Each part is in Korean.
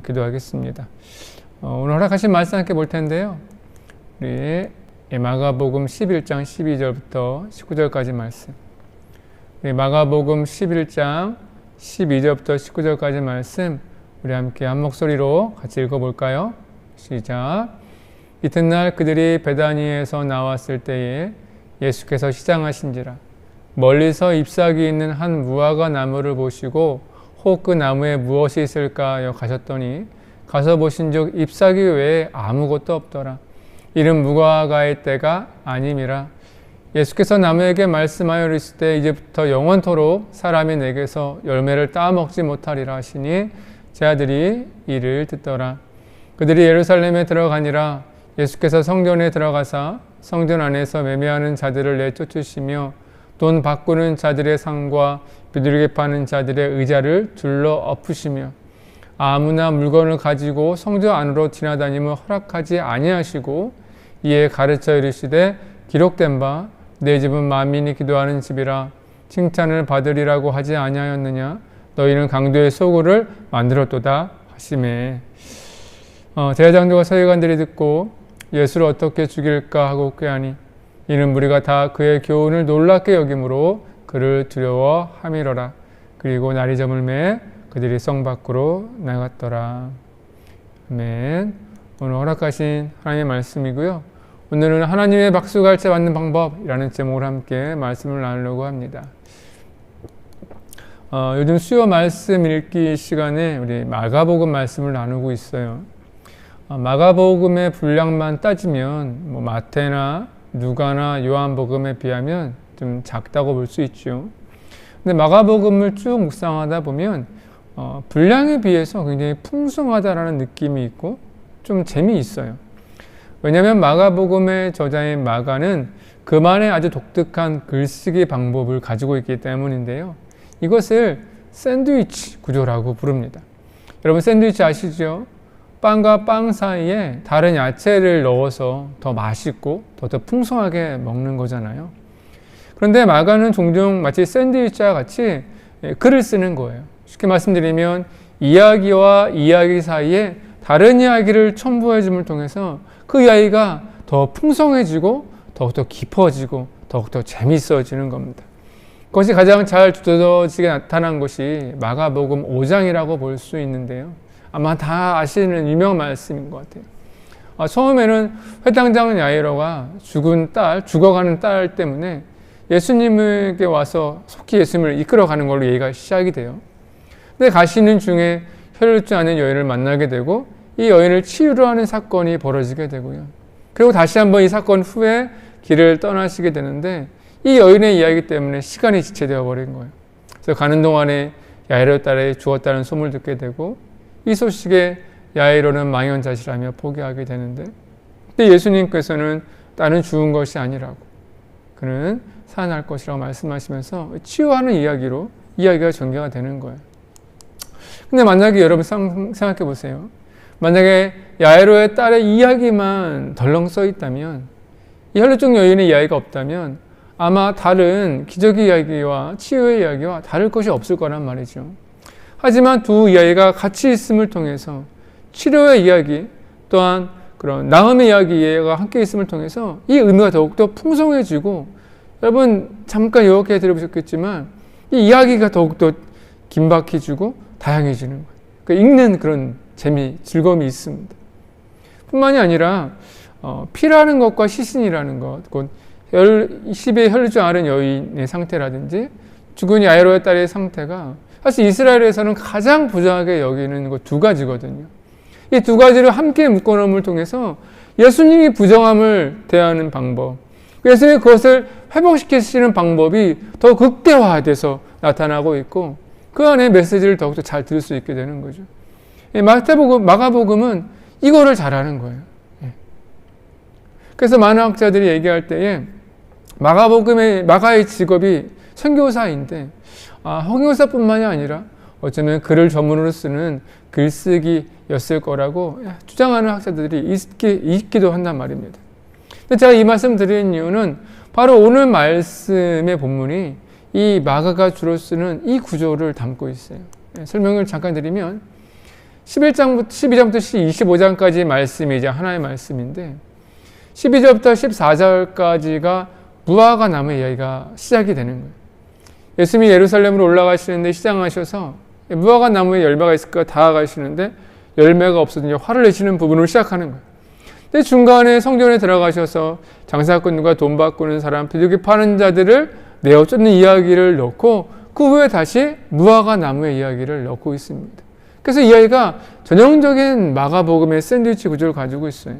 기도하겠습니다. 오늘 허락하신 말씀 함께 볼 텐데요. 우리 마가복음 11장 12절부터 19절까지 말씀. 우리 마가복음 11장 12절부터 19절까지 말씀 우리 함께 한 목소리로 같이 읽어볼까요? 시작. 이튿날 그들이 베다니에서 나왔을 때에 예수께서 시장하신지라 멀리서 잎사귀 있는 한 무화과 나무를 보시고 혹 그 나무에 무엇이 있을까 하여 가셨더니 가서 보신즉 잎사귀 외에 아무것도 없더라. 이는 무화과의 때가 아님이라. 예수께서 나무에게 말씀하여 이르시되 이제부터 영원토록 사람이 내게서 열매를 따먹지 못하리라 하시니 제 아들이 이를 듣더라. 그들이 예루살렘에 들어가니라. 예수께서 성전에 들어가사 성전 안에서 매매하는 자들을 내쫓으시며 돈 바꾸는 자들의 상과 비둘기 파는 자들의 의자를 둘러 엎으시며 아무나 물건을 가지고 성전 안으로 지나다님을 허락하지 아니하시고 이에 가르쳐 이르시되 기록된 바 내 집은 만민이 기도하는 집이라 칭찬을 받으리라고 하지 아니하였느냐. 너희는 강도의 소굴을 만들었도다 하시매. 대제장들과 서기관들이 듣고 예수를 어떻게 죽일까 하고 꾀하니 이는 무리가 다 그의 교훈을 놀랍게 여김으로 그를 두려워함이러라. 그리고 날이 저물매 그들이 성 밖으로 나갔더라. 아멘. 오늘 허락하신 하나님의 말씀이고요. 오늘은 하나님의 박수갈채 받는 방법이라는 제목으로 함께 말씀을 나누려고 합니다. 요즘 수요 말씀 읽기 시간에 우리 마가복음 말씀을 나누고 있어요. 마가복음의 분량만 따지면 뭐 마태나 누가나 요한복음에 비하면 좀 작다고 볼 수 있죠. 근데 마가복음을 쭉 묵상하다 보면 분량에 비해서 굉장히 풍성하다라는 느낌이 있고 좀 재미있어요. 왜냐하면 마가복음의 저자인 마가는 그만의 아주 독특한 글쓰기 방법을 가지고 있기 때문인데요. 이것을 샌드위치 구조라고 부릅니다. 여러분 샌드위치 아시죠? 빵과 빵 사이에 다른 야채를 넣어서 더 맛있고 더 풍성하게 먹는 거잖아요. 그런데 마가는 종종 마치 샌드위치와 같이 글을 쓰는 거예요. 쉽게 말씀드리면 이야기와 이야기 사이에 다른 이야기를 첨부해 줌을 통해서 그 이야기가 더 풍성해지고 더욱더 깊어지고 더욱더 재미있어지는 겁니다. 그것이 가장 잘 두드러지게 나타난 것이 마가복음 5장이라고 볼 수 있는데요. 아마 다 아시는 유명한 말씀인 것 같아요. 처음에는 회당장 야이로가 죽어가는 딸 때문에 예수님에게 와서 속히 예수님을 이끌어가는 걸로 얘기가 시작이 돼요. 근데 가시는 중에 혈루증 아는 여인을 만나게 되고 이 여인을 치유로 하는 사건이 벌어지게 되고요. 그리고 다시 한번 이 사건 후에 길을 떠나시게 되는데 이 여인의 이야기 때문에 시간이 지체되어 버린 거예요. 그래서 가는 동안에 야이로 딸이 죽었다는 소문을 듣게 되고 이 소식에 야이로는 망연자실하며 포기하게 되는데 그때 예수님께서는 딸은 죽은 것이 아니라고 그는 살아날 것이라고 말씀하시면서 치유하는 이야기로 이야기가 전개가 되는 거예요. 근데 만약에 여러분 생각해 보세요. 만약에 야이로의 딸의 이야기만 덜렁 써 있다면 이 혈루증 여인의 이야기가 없다면 아마 다른 기적의 이야기와 치유의 이야기와 다를 것이 없을 거란 말이죠. 하지만 두 이야기가 같이 있음을 통해서 치료의 이야기 또한 그런 나음의 이야기가 함께 있음을 통해서 이 의미가 더욱더 풍성해지고 여러분 잠깐 요약해 드려보셨겠지만 이 이야기가 더욱더 긴박해지고 다양해지는 거예요. 그러니까 읽는 그런 재미, 즐거움이 있습니다. 뿐만이 아니라 피라는 것과 시신이라는 것, 곧 10의 혈루증 앓은 여인의 상태라든지 죽은 야이로의 딸의 상태가 사실 이스라엘에서는 가장 부정하게 여기는 것 두 가지거든요. 이 두 가지를 함께 묶어놓음을 통해서 예수님이 부정함을 대하는 방법, 예수님이 그것을 회복시키시는 방법이 더 극대화돼서 나타나고 있고 그 안에 메시지를 더욱더 잘 들을 수 있게 되는 거죠. 마가복음은 이거를 잘하는 거예요. 그래서 많은 학자들이 얘기할 때에 마가의 직업이 선교사인데 선교사뿐만이 아니라 어쩌면 글을 전문으로 쓰는 글쓰기였을 거라고 주장하는 학자들이 있기도 한단 말입니다. 근데 제가 이 말씀 드리는 이유는 바로 오늘 말씀의 본문이 이 마가가 주로 쓰는 이 구조를 담고 있어요. 설명을 잠깐 드리면 12장부터 25장까지 말씀이 이제 하나의 말씀인데 12절부터 14절까지가 무화과 나무의 이야기가 시작이 되는 거예요. 예수님이 예루살렘으로 올라가시는데 시장하셔서 무화과 나무에 열매가 있을까 다가가시는데 열매가 없어서 이제 화를 내시는 부분을 시작하는 거예요. 근데 중간에 성전에 들어가셔서 장사꾼과 돈 바꾸는 사람, 비둘기 파는 자들을 내어 쫓는 이야기를 넣고 그 후에 다시 무화과 나무의 이야기를 넣고 있습니다. 그래서 이야기가 전형적인 마가복음의 샌드위치 구조를 가지고 있어요.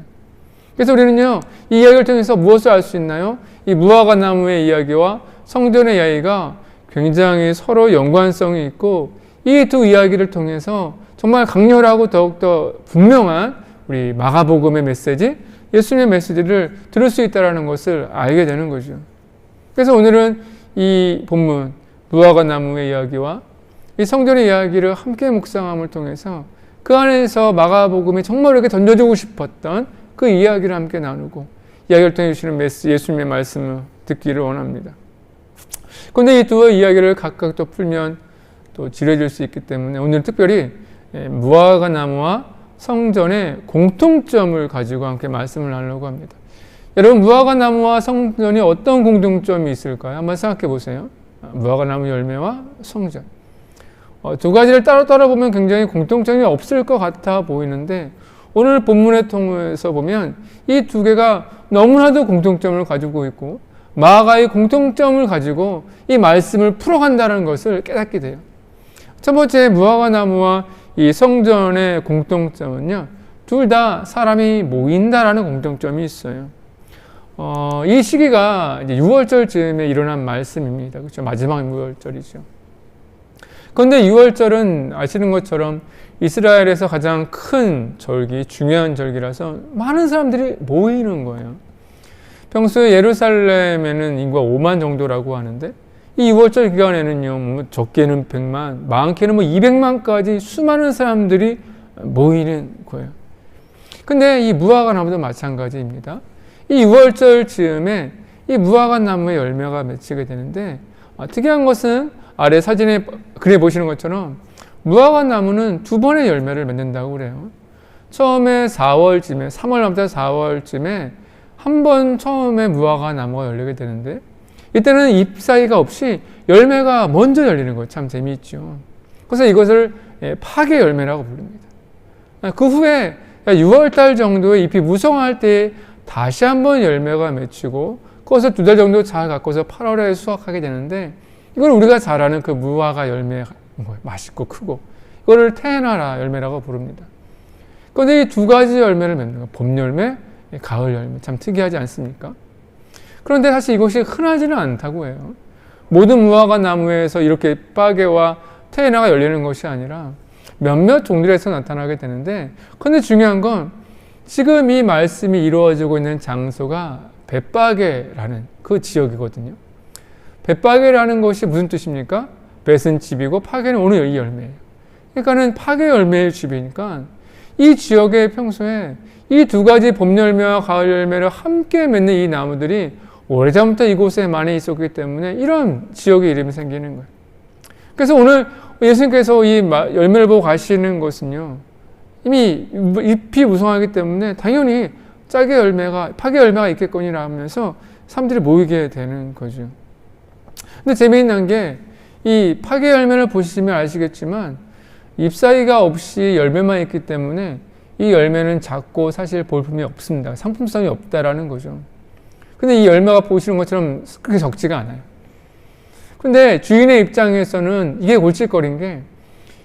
그래서 우리는요, 이 이야기를 통해서 무엇을 알 수 있나요? 이 무화과 나무의 이야기와 성전의 이야기가 굉장히 서로 연관성이 있고 이 두 이야기를 통해서 정말 강렬하고 더욱더 분명한 우리 마가복음의 메시지, 예수님의 메시지를 들을 수 있다는 것을 알게 되는 거죠. 그래서 오늘은 이 본문 무화과 나무의 이야기와 이 성전의 이야기를 함께 묵상함을 통해서 그 안에서 마가복음이 정말 이렇게 던져주고 싶었던 그 이야기를 함께 나누고 이야기를 통해 주시는 예수님의 말씀을 듣기를 원합니다. 그런데 이 두 이야기를 각각 또 풀면 또 지려질 수 있기 때문에 오늘 특별히 무화과 나무와 성전의 공통점을 가지고 함께 말씀을 나누려고 합니다. 여러분, 무화과 나무와 성전이 어떤 공통점이 있을까요? 한번 생각해 보세요. 무화과 나무 열매와 성전. 두 가지를 따로 보면 굉장히 공통점이 없을 것 같아 보이는데 오늘 본문을 통해서 보면 이 두 개가 너무나도 공통점을 가지고 있고 마가의 공통점을 가지고 이 말씀을 풀어간다는 것을 깨닫게 돼요. 첫 번째, 무화과 나무와 이 성전의 공통점은요, 둘 다 사람이 모인다라는 공통점이 있어요. 이 시기가 이제 6월절 즈음에 일어난 말씀입니다. 그렇죠? 마지막 6월절이죠. 그런데 6월절은 아시는 것처럼 이스라엘에서 가장 큰 절기, 중요한 절기라서 많은 사람들이 모이는 거예요. 평소에 예루살렘에는 인구가 5만 정도라고 하는데 이 6월절 기간에는요, 적게는 100만, 많게는 200만까지 수많은 사람들이 모이는 거예요. 근데 이 무화과 나무도 마찬가지입니다. 이 6월절 즈음에 이 무화과 나무의 열매가 맺히게 되는데 특이한 것은 아래 사진에 그려 보시는 것처럼 무화과 나무는 두 번의 열매를 맺는다고 그래요. 처음에 4월쯤에 3월부터 4월쯤에 한 번 처음에 무화과 나무가 열리게 되는데 이때는 잎 사이가 없이 열매가 먼저 열리는 거예요. 참 재미있죠. 그래서 이것을 파계 열매라고 부릅니다. 그 후에 6월달 정도에 잎이 무성할 때 다시 한번 열매가 맺히고 그것을 2달 정도 잘 갖고서 8월에 수확하게 되는데 이걸 우리가 잘 아는 그 무화과 열매, 맛있고 크고 이거를 테나라 열매라고 부릅니다. 그런데 이 두 가지 열매를 맺는 거예요. 봄 열매, 가을 열매. 참 특이하지 않습니까? 그런데 사실 이것이 흔하지는 않다고 해요. 모든 무화과 나무에서 이렇게 빠개와 테나가 열리는 것이 아니라 몇몇 종들에서 나타나게 되는데 그런데 중요한 건 지금 이 말씀이 이루어지고 있는 장소가 벳바게라는 그 지역이거든요. 벳바게라는 것이 무슨 뜻입니까? 벳은 집이고 파게는 오늘 이 열매예요. 그러니까는 파게 열매의 집이니까 이 지역에 평소에 이 두 가지 봄 열매와 가을 열매를 함께 맺는 이 나무들이 오래전부터 이곳에 많이 있었기 때문에 이런 지역의 이름이 생기는 거예요. 그래서 오늘 예수님께서 이 열매를 보고 가시는 것은요, 이미 잎이 무성하기 때문에 당연히 파게 열매가 있겠거니라 하면서 사람들이 모이게 되는 거죠. 근데 재미있는 게 이 파게 열매를 보시면 아시겠지만 잎 사이가 없이 열매만 있기 때문에 이 열매는 작고 사실 볼품이 없습니다. 상품성이 없다라는 거죠. 근데 이 열매가 보시는 것처럼 그렇게 적지가 않아요. 근데 주인의 입장에서는 이게 골칫거리인 게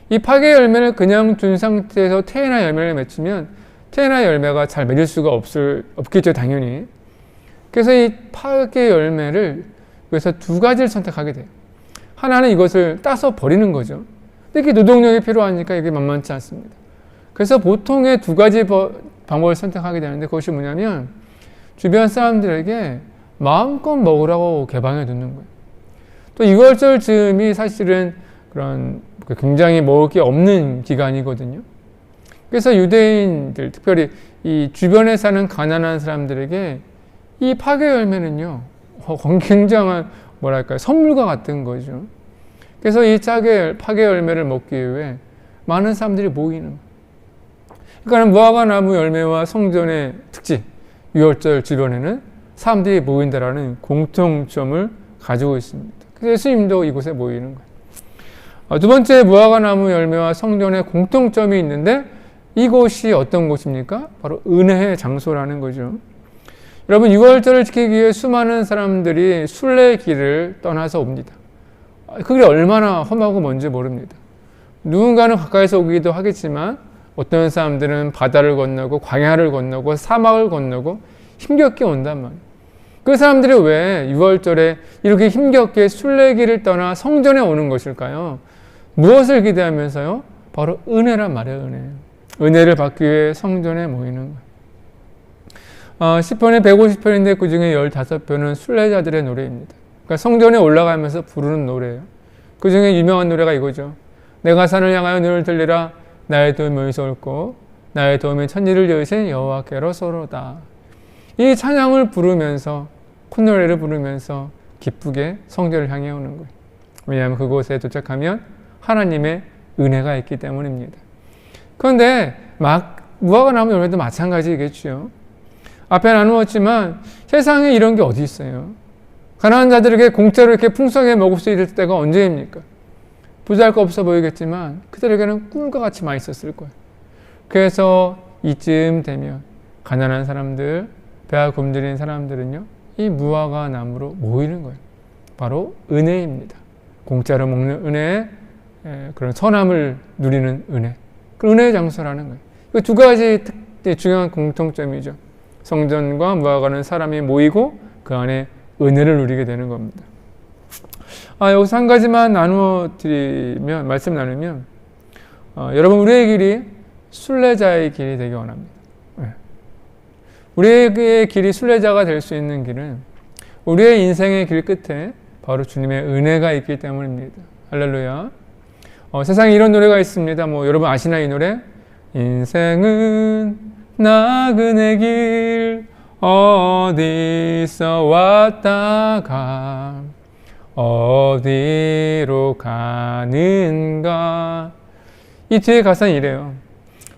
이 파게 열매를 그냥 둔 상태에서 테나 열매를 맺히면 테나 열매가 잘 맺을 수가 없겠죠, 당연히. 그래서 이 파게 열매를 그래서 두 가지를 선택하게 돼요. 하나는 이것을 따서 버리는 거죠. 근데 이게 노동력이 필요하니까 이게 만만치 않습니다. 그래서 보통의 두 가지 방법을 선택하게 되는데 그것이 뭐냐면 주변 사람들에게 마음껏 먹으라고 개방해 두는 거예요. 또 6월절 즈음이 사실은 그런 굉장히 먹을 게 없는 기간이거든요. 그래서 유대인들, 특별히 이 주변에 사는 가난한 사람들에게 이 파게 열매는요, 굉장한 선물과 같은 거죠. 그래서 이 파게 열매를 먹기 위해 많은 사람들이 모이는 거예요. 그러니까 무화과 나무 열매와 성전의 특징, 유월절 주변에는 사람들이 모인다라는 공통점을 가지고 있습니다. 그래서 예수님도 이곳에 모이는 거예요. 두 번째, 무화과 나무 열매와 성전의 공통점이 있는데 이곳이 어떤 곳입니까? 바로 은혜의 장소라는 거죠. 여러분, 유월절을 지키기 위해 수많은 사람들이 순례길을 떠나서 옵니다. 그게 얼마나 험하고 뭔지 모릅니다. 누군가는 가까이서 오기도 하겠지만 어떤 사람들은 바다를 건너고 광야를 건너고 사막을 건너고 힘겹게 온단 말이에요. 그 사람들이 왜 유월절에 이렇게 힘겹게 순례길을 떠나 성전에 오는 것일까요? 무엇을 기대하면서요? 바로 은혜란 말이에요. 은혜. 은혜를 받기 위해 성전에 모이는 거예요. 10편에 150편인데 그 중에 15편은 순례자들의 노래입니다. 그러니까 성전에 올라가면서 부르는 노래예요. 그 중에 유명한 노래가 이거죠. 내가 산을 향하여 눈을 들리라 나의 도움이 어디서 올꼬 나의 도움이 천지를 지으신 여호와께로서로다. 이 찬양을 부르면서 콧노래를 부르면서 기쁘게 성전을 향해 오는 거예요. 왜냐하면 그곳에 도착하면 하나님의 은혜가 있기 때문입니다. 그런데 무화과 나무 열매도 마찬가지겠죠. 앞에 나누었지만 세상에 이런 게 어디 있어요? 가난한 자들에게 공짜로 이렇게 풍성하게 먹을 수 있을 때가 언제입니까? 부자할 거 없어 보이겠지만 그들에게는 꿈과 같이 맛있었을 거예요. 그래서 이쯤 되면 가난한 사람들, 배가 굶주린 사람들은요, 이 무화과 나무로 모이는 거예요. 바로 은혜입니다. 공짜로 먹는 은혜, 그런 선함을 누리는 은혜. 그 은혜의 장소라는 거예요. 그 두 가지 중요한 공통점이죠. 성전과 무화과는 사람이 모이고 그 안에 은혜를 누리게 되는 겁니다. 여기서 한 가지만 말씀 나누면, 여러분, 우리의 길이 순례자의 길이 되기 원합니다. 우리의 길이 순례자가 될 수 있는 길은 우리의 인생의 길 끝에 바로 주님의 은혜가 있기 때문입니다. 할렐루야. 세상에 이런 노래가 있습니다. 여러분 아시나 이 노래? 인생은 나그네 길 어디서 왔다가 어디로 가는가. 이 뒤에 가사는 이래요.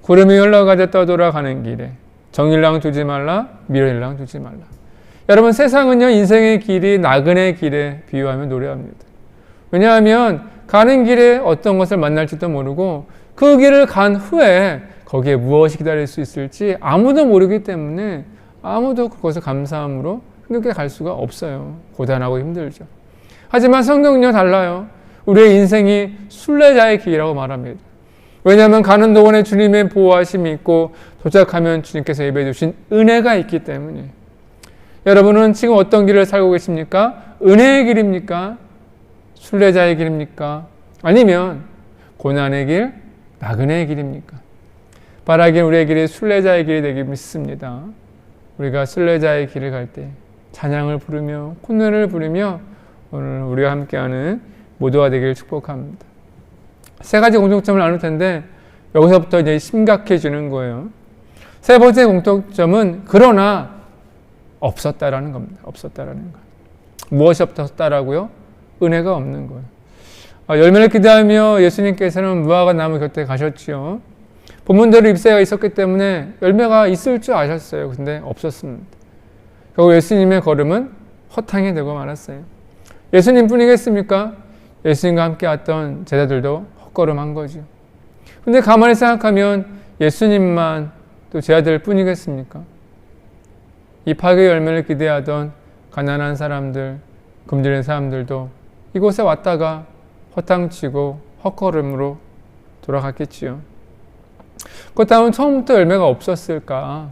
구름이 흘러가듯 떠돌아가는 길에 정일랑 두지 말라 미련일랑 두지 말라. 여러분, 세상은요 인생의 길이 나그네 길에 비유하며 노래합니다. 왜냐하면 가는 길에 어떤 것을 만날지도 모르고 그 길을 간 후에 거기에 무엇이 기다릴 수 있을지 아무도 모르기 때문에 아무도 그것을 감사함으로 흥겹게 갈 수가 없어요. 고단하고 힘들죠. 하지만 성경은요 달라요. 우리의 인생이 순례자의 길이라고 말합니다. 왜냐하면 가는 동안에 주님의 보호하심이 있고 도착하면 주님께서 예배해 주신 은혜가 있기 때문에. 여러분은 지금 어떤 길을 살고 계십니까? 은혜의 길입니까? 순례자의 길입니까? 아니면 고난의 길, 나그네의 길입니까? 바라긴 우리의 길이 순례자의 길이 되길 믿습니다. 우리가 순례자의 길을 갈 때 찬양을 부르며 콧노래를 부르며 오늘 우리와 함께하는 모두가 되기를 축복합니다. 세 가지 공통점을 나눌 텐데 여기서부터 이제 심각해지는 거예요. 세 번째 공통점은 그러나 없었다라는 겁니다. 없었다라는 거. 무엇이 없었다라고요? 은혜가 없는 거예요. 열매를 기대하며 예수님께서는 무화과 나무 곁에 가셨지요. 본문대로 잎새가 있었기 때문에 열매가 있을 줄 아셨어요. 근데 없었습니다. 결국 예수님의 걸음은 허탕이 되고 말았어요. 예수님 뿐이겠습니까? 예수님과 함께 왔던 제자들도 헛걸음한 거죠. 근데 가만히 생각하면 예수님만 또 제자들 뿐이겠습니까? 이 파괴 열매를 기대하던 가난한 사람들, 굶주린 사람들도 이곳에 왔다가 허탕치고 헛걸음으로 돌아갔겠지요. 그렇다면 처음부터 열매가 없었을까?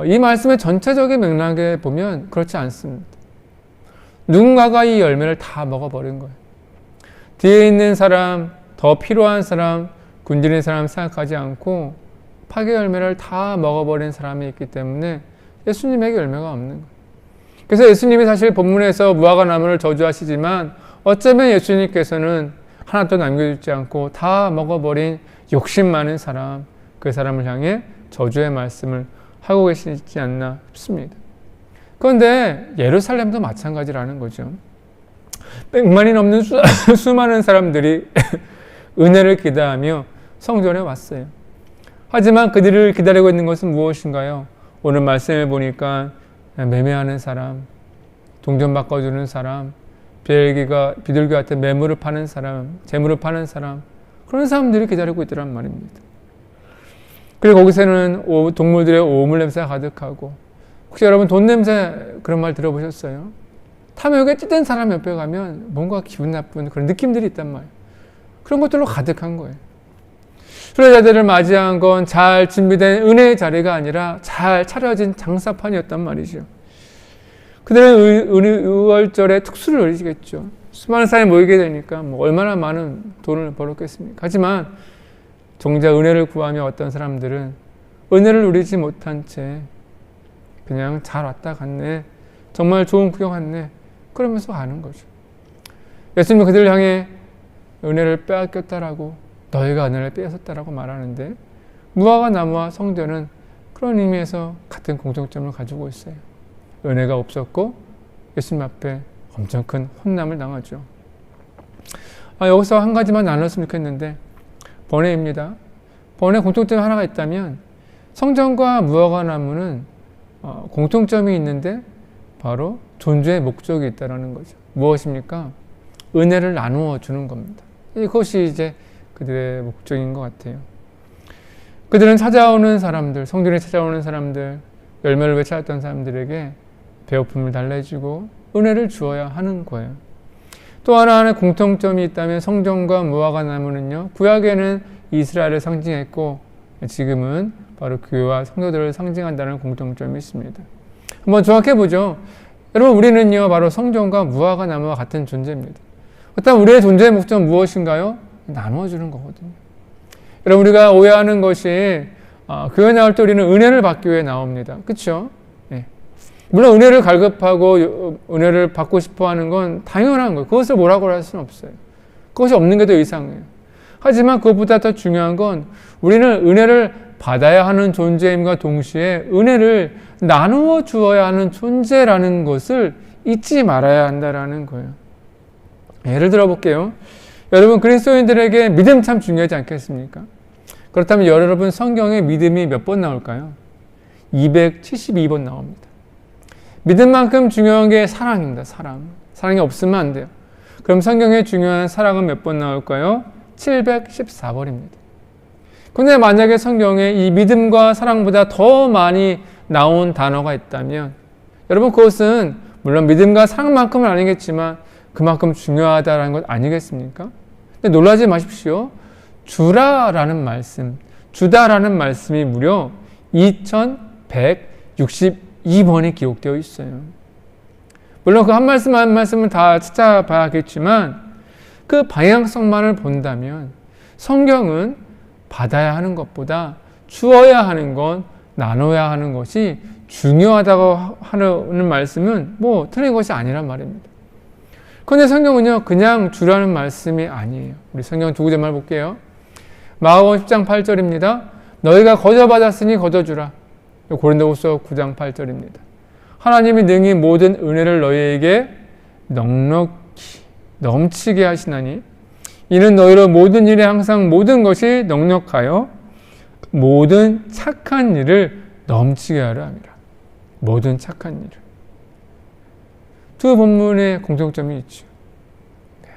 이 말씀의 전체적인 맥락에 보면 그렇지 않습니다. 누군가가 이 열매를 다 먹어버린 거예요. 뒤에 있는 사람, 더 필요한 사람, 굶주린 사람 생각하지 않고 파괴 열매를 다 먹어버린 사람이 있기 때문에 예수님에게 열매가 없는 거예요. 그래서 예수님이 사실 본문에서 무화과 나무를 저주하시지만 어쩌면 예수님께서는 하나도 남겨두지 않고 다 먹어버린 욕심 많은 사람, 그 사람을 향해 저주의 말씀을 하고 계시지 않나 싶습니다. 그런데 예루살렘도 마찬가지라는 거죠. 100만이 넘는 수많은 사람들이 은혜를 기대하며 성전에 왔어요. 하지만 그들을 기다리고 있는 것은 무엇인가요? 오늘 말씀을 보니까 매매하는 사람, 동전 바꿔주는 사람, 비둘기 같은 매물을 파는 사람, 재물을 파는 사람, 그런 사람들이 기다리고 있더란 말입니다. 그리고 거기서는 동물들의 오물 냄새가 가득하고, 혹시 여러분 돈 냄새 그런 말 들어보셨어요? 탐욕에 찌든 사람 옆에 가면 뭔가 기분 나쁜 그런 느낌들이 있단 말이에요. 그런 것들로 가득한 거예요. 순례자들을 맞이한 건 잘 준비된 은혜의 자리가 아니라 잘 차려진 장사판이었단 말이죠. 그들은 의월절에 특수를 누리겠죠. 수많은 사람이 모이게 되니까 얼마나 많은 돈을 벌었겠습니까? 하지만 정작 은혜를 구하며 어떤 사람들은 은혜를 누리지 못한 채 그냥 잘 왔다 갔네, 정말 좋은 구경 왔네, 그러면서 가는 거죠. 예수님은 그들을 향해 은혜를 빼앗겼다라고, 너희가 은혜를 빼앗았다라고 말하는데, 무화과 나무와 성전은 그런 의미에서 같은 공통점을 가지고 있어요. 은혜가 없었고 예수님 앞에 엄청 큰 혼남을 당하죠. 여기서 한 가지만 나눴으면 좋겠는데, 번외입니다. 번외 공통점이 하나가 있다면 성전과 무화과 나무는 공통점이 있는데 바로 존재의 목적이 있다는 거죠. 무엇입니까? 은혜를 나누어 주는 겁니다. 이것이 이제 그들의 목적인 것 같아요. 그들은 찾아오는 사람들, 성전에 찾아오는 사람들, 열매를 외쳐왔던 사람들에게 배고픔을 달래주고 은혜를 주어야 하는 거예요. 또 하나의 공통점이 있다면 성전과 무화과 나무는요, 구약에는 이스라엘을 상징했고 지금은 바로 교회와 성도들을 상징한다는 공통점이 있습니다. 한번 정확해 보죠. 여러분, 우리는요 바로 성전과 무화과 나무와 같은 존재입니다. 그렇다면 우리의 존재의 목적은 무엇인가요? 나누어주는 거거든요. 여러분, 우리가 오해하는 것이 교회 나올 때 우리는 은혜를 받기 위해 나옵니다. 그렇죠? 네. 물론 은혜를 갈급하고 은혜를 받고 싶어하는 건 당연한 거예요. 그것을 뭐라고 할 수는 없어요. 그것이 없는 게 더 이상해요. 하지만 그것보다 더 중요한 건 우리는 은혜를 받아야 하는 존재임과 동시에 은혜를 나누어 주어야 하는 존재라는 것을 잊지 말아야 한다는 거예요. 예를 들어 볼게요. 여러분, 그리스도인들에게 믿음 참 중요하지 않겠습니까? 그렇다면 여러분 성경에 믿음이 몇 번 나올까요? 272번 나옵니다. 믿음만큼 중요한 게 사랑입니다. 사랑이 없으면 안 돼요. 그럼 성경에 중요한 사랑은 몇 번 나올까요? 714번입니다. 근데 만약에 성경에 이 믿음과 사랑보다 더 많이 나온 단어가 있다면 여러분, 그것은 물론 믿음과 사랑만큼은 아니겠지만 그만큼 중요하다는 것 아니겠습니까? 근데 놀라지 마십시오. 주다라는 말씀이 무려 2162번이 기록되어 있어요. 물론 그 한 말씀 한 말씀은 다 찾아봐야겠지만 그 방향성만을 본다면 성경은 받아야 하는 것보다 주어야 하는 건 나눠야 하는 것이 중요하다고 하는 말씀은 틀린 것이 아니란 말입니다. 그런데 성경은요, 그냥 주라는 말씀이 아니에요. 우리 성경 두 구절만 볼게요. 마가복음 10장 8절입니다. 너희가 거저받았으니 거저주라. 고린도후서 9장 8절입니다. 하나님이 능히 모든 은혜를 너희에게 넉넉히 넘치게 하시나니 이는 너희로 모든 일에 항상 모든 것이 넉넉하여 모든 착한 일을 넘치게 하려 함이라. 모든 착한 일을. 두 본문의 공통점이 있죠.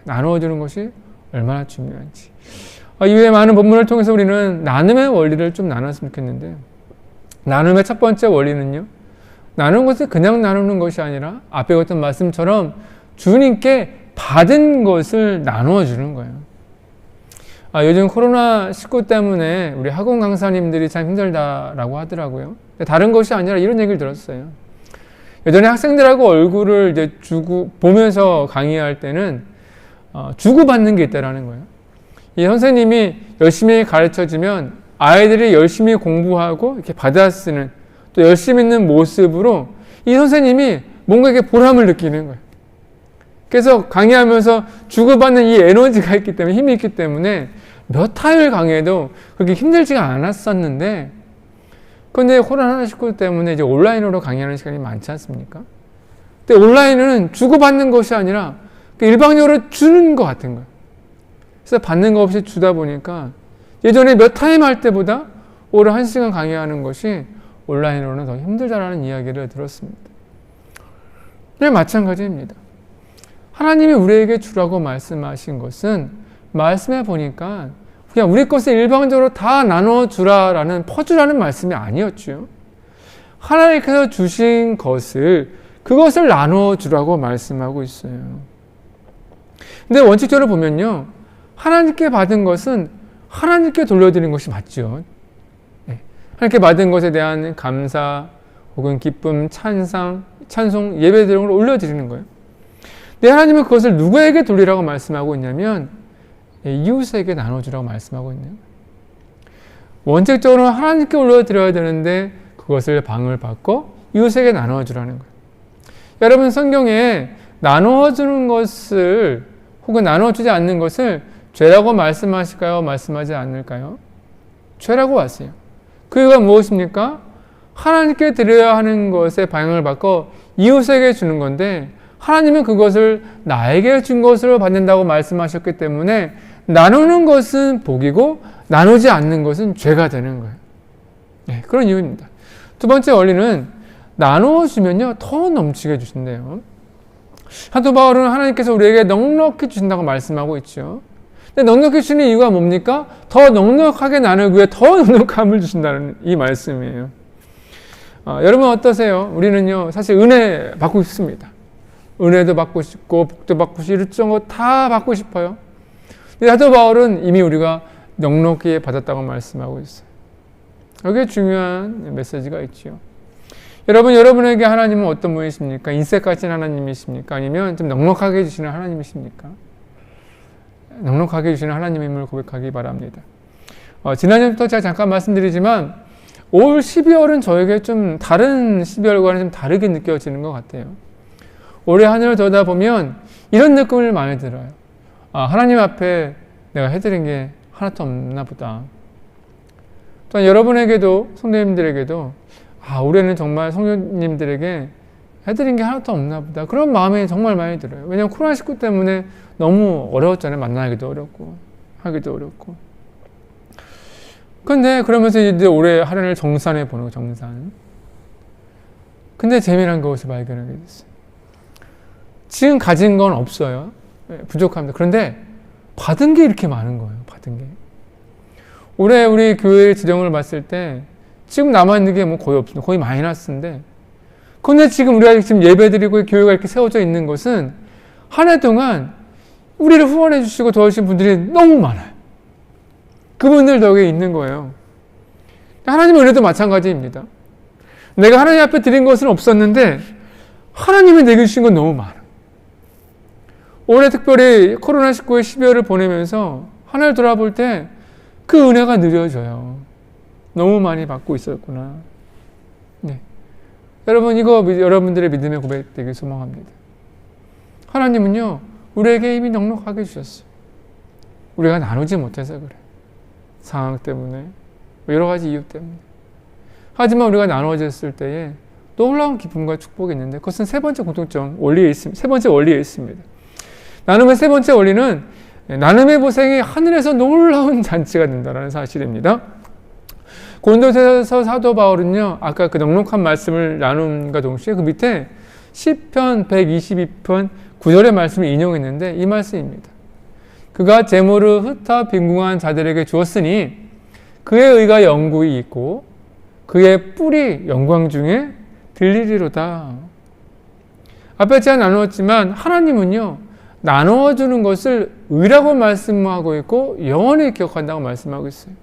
나누어주는 것이 얼마나 중요한지. 이외에 많은 본문을 통해서 우리는 나눔의 원리를 좀 나눴으면 좋겠는데, 나눔의 첫 번째 원리는요, 나누는 것은 그냥 나누는 것이 아니라 앞에 어떤 말씀처럼 주님께 받은 것을 나누어 주는 거예요. 요즘 코로나19 때문에 우리 학원 강사님들이 참 힘들다라고 하더라고요. 다른 것이 아니라 이런 얘기를 들었어요. 예전에 학생들하고 얼굴을 이제 보면서 강의할 때는 주고받는 게 있다라는 거예요. 이 선생님이 열심히 가르쳐주면 아이들이 열심히 공부하고 이렇게 받아쓰는, 또 열심히 있는 모습으로 이 선생님이 뭔가 이렇게 보람을 느끼는 거예요. 그래서 강의하면서 주고받는 이 에너지가 있기 때문에, 힘이 있기 때문에 몇 화요일 강의에도 그렇게 힘들지가 않았었는데, 근데 코로나19 때문에 이제 온라인으로 강의하는 시간이 많지 않습니까? 근데 온라인은 주고받는 것이 아니라 일방적으로 주는 것 같은 거예요. 그래서 받는 거 없이 주다 보니까 예전에 몇 타임 할 때보다 오히려 1시간 강의하는 것이 온라인으로는 더 힘들다라는 이야기를 들었습니다. 네, 마찬가지입니다. 하나님이 우리에게 주라고 말씀하신 것은 말씀해 보니까 그냥 우리 것을 일방적으로 다 나눠주라라는 퍼주라는 말씀이 아니었죠. 하나님께서 주신 것을 그것을 나눠주라고 말씀하고 있어요. 근데 원칙적으로 보면요, 하나님께 받은 것은 하나님께 돌려드리는 것이 맞죠. 네. 하나님께 받은 것에 대한 감사 혹은 기쁨, 찬송, 예배 등을 올려드리는 거예요. 근데 하나님은 그것을 누구에게 돌리라고 말씀하고 있냐면 이웃에게 나눠주라고 말씀하고 있네요. 원칙적으로 하나님께 올려드려야 되는데 그것을 방을 받고 이웃에게 나눠주라는 거예요. 여러분, 성경에 나눠주는 것을 혹은 나눠주지 않는 것을 죄라고 말씀하실까요? 말씀하지 않을까요? 죄라고 왔어요. 그 이유가 무엇입니까? 하나님께 드려야 하는 것에 방향을 바꿔 이웃에게 주는 건데 하나님은 그것을 나에게 준 것으로 받는다고 말씀하셨기 때문에 나누는 것은 복이고 나누지 않는 것은 죄가 되는 거예요. 네, 그런 이유입니다. 두 번째 원리는 나누어 주면요 더 넘치게 주신대요. 사도 바울은 하나님께서 우리에게 넉넉히 주신다고 말씀하고 있죠. 근데 넉넉히 주시는 이유가 뭡니까? 더 넉넉하게 나누기 위해 더 넉넉함을 주신다는 이 말씀이에요. 여러분 어떠세요? 우리는요 사실 은혜 받고 싶습니다. 은혜도 받고 싶고 복도 받고 싶고 이런 거 다 받고 싶어요. 근데 사도 바울은 이미 우리가 넉넉히 받았다고 말씀하고 있어요. 여기에 중요한 메시지가 있죠. 여러분에게 하나님은 어떤 분이십니까? 인색 같은 하나님이십니까? 아니면 좀 넉넉하게 주시는 하나님이십니까? 넉넉하게 주시는 하나님임을 고백하기 바랍니다. 지난주부터 제가 잠깐 말씀드리지만 올 12월은 저에게 좀 다른 12월과는 좀 다르게 느껴지는 것 같아요. 올해 한 해를 들여다보면 이런 느낌을 많이 들어요. 하나님 앞에 내가 해드린 게 하나도 없나 보다. 또한 여러분에게도 성도님들에게도 올해는 정말 성도님들에게 해드린 게 하나도 없나 보다. 그런 마음이 정말 많이 들어요. 왜냐하면 코로나19 때문에 너무 어려웠잖아요. 만나기도 어렵고 하기도 어렵고. 근데 그러면서 이제 올해 한 해를 정산해 보는 거, 정산. 근데 재미난 것을 발견하게 됐어요. 지금 가진 건 없어요. 부족합니다. 그런데 받은 게 이렇게 많은 거예요. 받은 게. 올해 우리 교회 지령을 봤을 때 지금 남아있는 게 뭐 거의 없습니다. 거의 마이너스인데. 그런데 지금 우리가 지금 예배드리고 교회가 이렇게 세워져 있는 것은 한 해 동안 우리를 후원해 주시고 도와주신 분들이 너무 많아요. 그분들 덕에 있는 거예요. 하나님의 은혜도 마찬가지입니다. 내가 하나님 앞에 드린 것은 없었는데 하나님이 내게 주신 건 너무 많아요. 올해 특별히 코로나19의 12월을 보내면서 한 해를 돌아볼 때 그 은혜가 느려져요. 너무 많이 받고 있었구나. 네. 여러분, 이거 여러분들의 믿음의 고백 되길 소망합니다. 하나님은요, 우리에게 이미 넉넉하게 주셨어요. 우리가 나누지 못해서 그래. 상황 때문에, 여러 가지 이유 때문에. 하지만 우리가 나눠졌을 때에 놀라운 기쁨과 축복이 있는데 그것은 세 번째 공통점 원리에 있습니다. 세 번째 원리에 있습니다. 나눔의 세 번째 원리는 나눔의 보상이 하늘에서 놀라운 잔치가 된다는 사실입니다. 고린도서에서 사도 바울은요, 아까 그 넉넉한 말씀을 나눔과 동시에 그 밑에 시편 122편 9절의 말씀을 인용했는데 이 말씀입니다. 그가 재물을 흩어 빈궁한 자들에게 주었으니 그의 의가 영구히 있고 그의 뿔이 영광 중에 들리리로다. 앞에 제가 나누었지만 하나님은요, 나누어주는 것을 의라고 말씀하고 있고 영원히 기억한다고 말씀하고 있어요.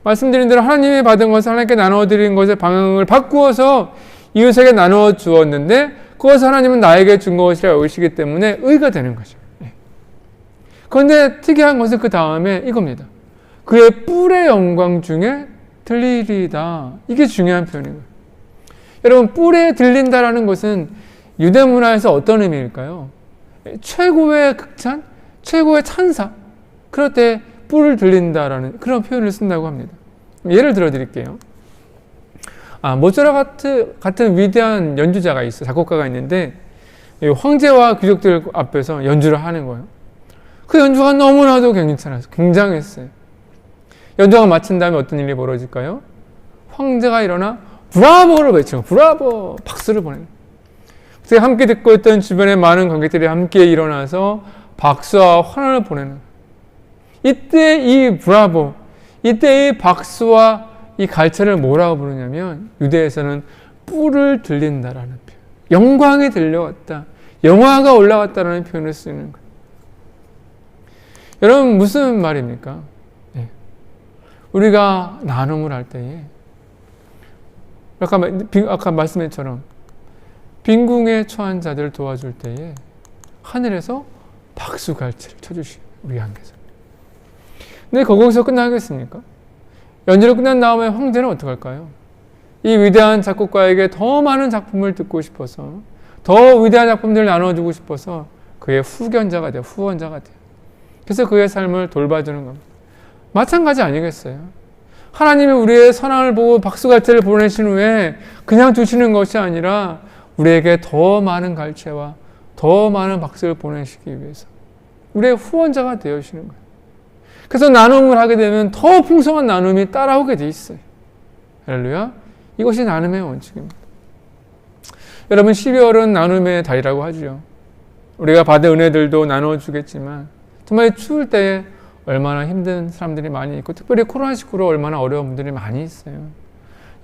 말씀드린 대로 하나님이 받은 것을 하나님께 나누어드린 것의 방향을 바꾸어서 이웃에게 나누어 주었는데 그것을 하나님은 나에게 준 것이라 여기시기 때문에 의가 되는 거죠. 그런데 특이한 것은 그 다음에 이겁니다. 그의 뿔의 영광 중에 들리리다. 이게 중요한 표현인 거예요. 여러분, 뿔에 들린다라는 것은 유대 문화에서 어떤 의미일까요? 최고의 극찬, 최고의 찬사. 그럴 때 뿔을 들린다라는 그런 표현을 쓴다고 합니다. 예를 들어 드릴게요. 모차르트 같은 위대한 연주자가 있어요. 작곡가가 있는데 황제와 귀족들 앞에서 연주를 하는 거예요. 그 연주가 너무나도 굉장했어요. 연주가 마친 다음에 어떤 일이 벌어질까요? 황제가 일어나 브라보를 외치고 브라보 박수를 보내는. 그때 함께 듣고 있던 주변의 많은 관객들이 함께 일어나서 박수와 환호를 보내는. 이때 이 브라보, 이때 이 박수와 이 갈채를 뭐라고 부르냐면 유대에서는 뿔을 들린다라는 표현, 영광이 들려왔다, 영화가 올라왔다라는 표현을 쓰는 거예요. 여러분 무슨 말입니까? 우리가 나눔을 할 때에 아까 말씀했처럼 빈궁에 처한 자들을 도와줄 때에 하늘에서 박수 갈채를 쳐주시고 우리 향해서. 근데 거기서 끝나겠습니까? 연주를 끝난 다음에 황제는 어떡할까요? 이 위대한 작곡가에게 더 많은 작품을 듣고 싶어서, 더 위대한 작품들을 나눠주고 싶어서 그의 후견자가 돼요. 후원자가 돼요. 그래서 그의 삶을 돌봐주는 겁니다. 마찬가지 아니겠어요? 하나님이 우리의 선함을 보고 박수갈채를 보내신 후에 그냥 두시는 것이 아니라 우리에게 더 많은 갈채와 더 많은 박수를 보내시기 위해서 우리의 후원자가 되어주시는 거예요. 그래서 나눔을 하게 되면 더 풍성한 나눔이 따라오게 돼 있어요. 할렐루야. 이것이 나눔의 원칙입니다. 여러분 12월은 나눔의 달이라고 하죠. 우리가 받은 은혜들도 나눠주겠지만 정말 추울 때에 얼마나 힘든 사람들이 많이 있고 특별히 코로나19로 얼마나 어려운 분들이 많이 있어요.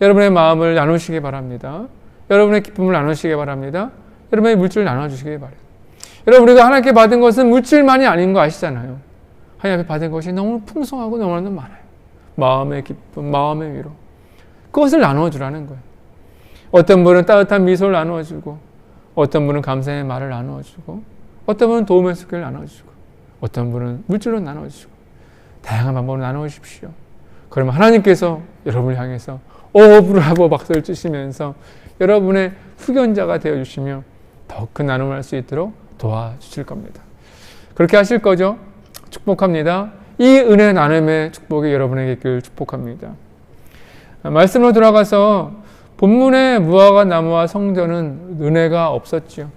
여러분의 마음을 나누시기 바랍니다. 여러분의 기쁨을 나누시기 바랍니다. 여러분의 물질을 나눠주시기 바랍니다. 여러분 우리가 하나님께 받은 것은 물질만이 아닌 거 아시잖아요. 하나님께 받은 것이 너무 풍성하고 너무나 많아요. 마음의 기쁨, 마음의 위로. 그것을 나눠주라는 거예요. 어떤 분은 따뜻한 미소를 나눠주고 어떤 분은 감사의 말을 나눠주고 어떤 분은 도움의 손길을 나눠주고 어떤 분은 물질로 나눠주시고 다양한 방법으로 나눠주십시오. 그러면 하나님께서 여러분을 향해서 오브라보 박수를 치시면서 여러분의 후견자가 되어주시며 더 큰 나눔을 할 수 있도록 도와주실 겁니다. 그렇게 하실 거죠? 축복합니다. 이 은혜 나눔의 축복이 여러분에게 있길 축복합니다. 말씀으로 돌아가서 본문의 무화과 나무와 성전은 은혜가 없었지요.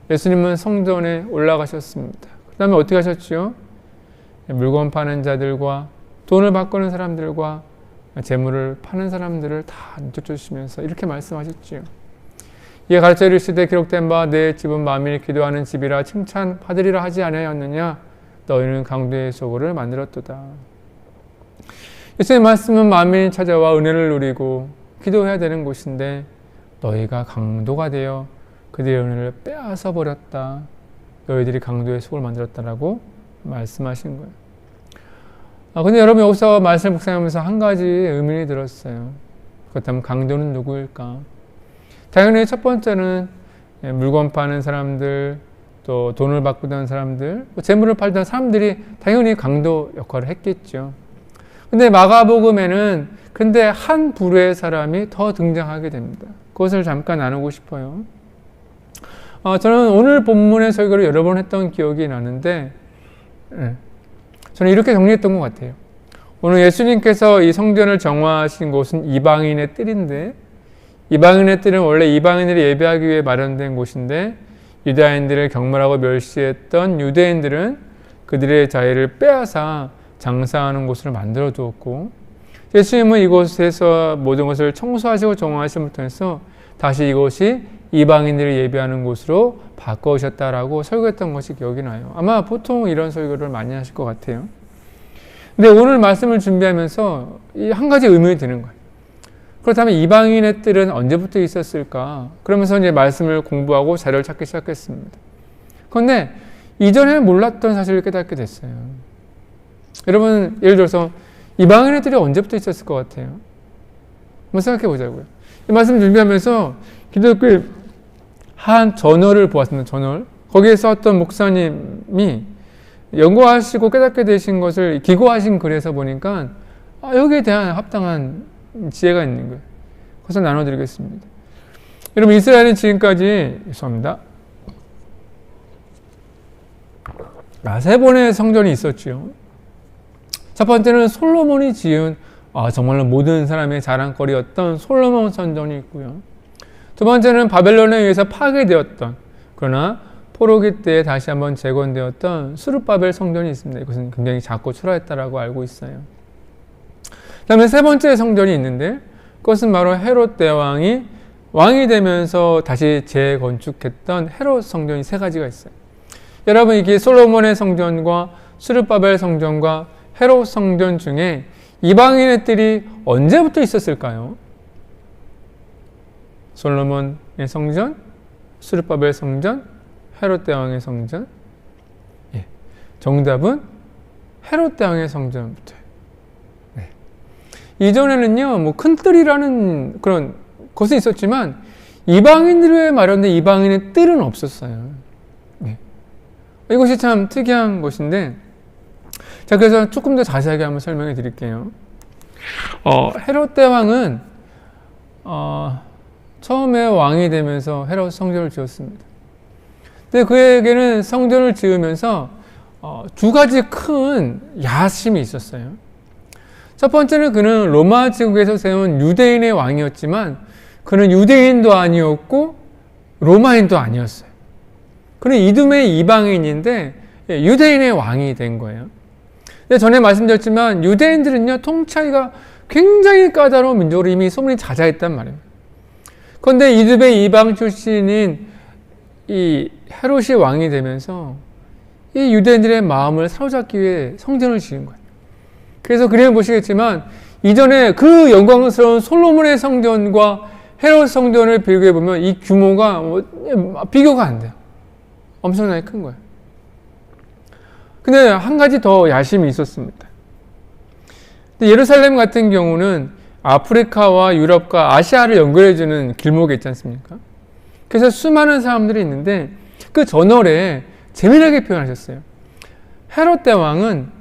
예수님은 성전에 올라가셨습니다. 그 다음에 어떻게 하셨지요? 물건 파는 자들과 돈을 바꾸는 사람들과 재물을 파는 사람들을 다 쫓으시면서 이렇게 말씀하셨지요. 이에 가르쳐 이르시되 기록된 바 내 집은 만민이 기도하는 집이라 칭찬받으리라 하지 아니하였느냐? 너희는 강도의 소굴을 만들었도다. 예수님의 말씀은 만민이 찾아와 은혜를 누리고 기도해야 되는 곳인데 너희가 강도가 되어 그들의 은혜를 빼앗아 버렸다. 너희들이 강도의 속을 만들었다라고 말씀하신 거예요. 근데 여러분 여기서 말씀을 묵상하면서 한 가지 의문이 들었어요. 그렇다면 강도는 누구일까? 당연히 첫 번째는 물건 파는 사람들, 또 돈을 바꾸던 사람들, 재물을 팔던 사람들이 당연히 강도 역할을 했겠죠. 근데 마가복음에는 한 부류의 사람이 더 등장하게 됩니다. 그것을 잠깐 나누고 싶어요. 저는 오늘 본문의 설교를 여러 번 했던 기억이 나는데 저는 이렇게 정리했던 것 같아요. 오늘 예수님께서 이 성전을 정화하신 곳은 이방인의 뜰인데 이방인의 뜰은 원래 이방인들이 예배하기 위해 마련된 곳인데 유다인들을 경멸하고 멸시했던 유대인들은 그들의 자유를 빼앗아 장사하는 곳으로 만들어 두었고 예수님은 이곳에서 모든 것을 청소하시고 정화하심을 통해서 다시 이곳이 이방인들이 예배하는 곳으로 바꿔오셨다라고 설교했던 것이 기억이 나요. 아마 보통 이런 설교를 많이 하실 것 같아요. 근데 오늘 말씀을 준비하면서 한 가지 의문이 드는 거예요. 그렇다면 이방인의 뜰은 언제부터 있었을까? 그러면서 이제 말씀을 공부하고 자료를 찾기 시작했습니다. 그런데 이전에는 몰랐던 사실을 깨닫게 됐어요. 여러분 예를 들어서 이방인의 뜰이 언제부터 있었을 것 같아요? 한번 생각해 보자고요. 이 말씀 준비하면서 기독교 한 저널을 보았습니다. 저널. 거기에서 어떤 목사님이 연구하시고 깨닫게 되신 것을 기고하신 글에서 보니까 여기에 대한 합당한 지혜가 있는 거예요. 그것을 나눠드리겠습니다. 여러분 이스라엘은 지금까지 죄송합니다. 세 번의 성전이 있었지요. 첫 번째는 솔로몬이 지은 정말로 모든 사람의 자랑거리였던 솔로몬 성전이 있고요. 두 번째는 바벨론에 의해서 파괴되었던 그러나 포로기 때에 다시 한번 재건되었던 수르바벨 성전이 있습니다. 이것은 굉장히 작고 초라했다라고 알고 있어요. 그 다음에 세 번째 성전이 있는데 그것은 바로 헤롯 대왕이 왕이 되면서 다시 재건축했던 헤롯 성전이 세 가지가 있어요. 여러분, 이게 솔로몬의 성전과 스룹바벨 성전과 헤롯 성전 중에 이방인의 뜰이 언제부터 있었을까요? 솔로몬의 성전, 스룹바벨 성전, 헤롯 대왕의 성전. 예, 정답은 헤롯 대왕의 성전부터예요. 네. 이전에는요, 뭐 큰 뜰이라는 그런 것은 있었지만 이방인들에 마련된 이방인의 뜰은 없었어요. 네. 이것이 참 특이한 것인데, 자, 그래서 조금 더 자세하게 한번 설명해 드릴게요. 헤롯 대왕은 처음에 왕이 되면서 헤롯 성전을 지었습니다. 근데 그에게는 성전을 지으면서 두 가지 큰 야심이 있었어요. 첫 번째는 그는 로마 제국에서 세운 유대인의 왕이었지만 그는 유대인도 아니었고 로마인도 아니었어요. 그는 이듬해 이방인인데 유대인의 왕이 된 거예요. 근데 전에 말씀드렸지만 유대인들은요, 통치하기가 굉장히 까다로운 민족으로 이미 소문이 자자했단 말입니다. 그런데 이듬해 이방 출신인 이 헤롯이 왕이 되면서 이 유대인들의 마음을 사로잡기 위해 성전을 지은 거예요. 그래서 그림을 보시겠지만 이전에 그 영광스러운 솔로몬의 성전과 헤롯 성전을 비교해 보면 이 규모가 비교가 안 돼요. 엄청나게 큰 거예요. 근데 한 가지 더 야심이 있었습니다. 예루살렘 같은 경우는 아프리카와 유럽과 아시아를 연결해주는 길목에 있지 않습니까? 그래서 수많은 사람들이 있는데 그 전월에 재미나게 표현하셨어요. 헤롯 대왕은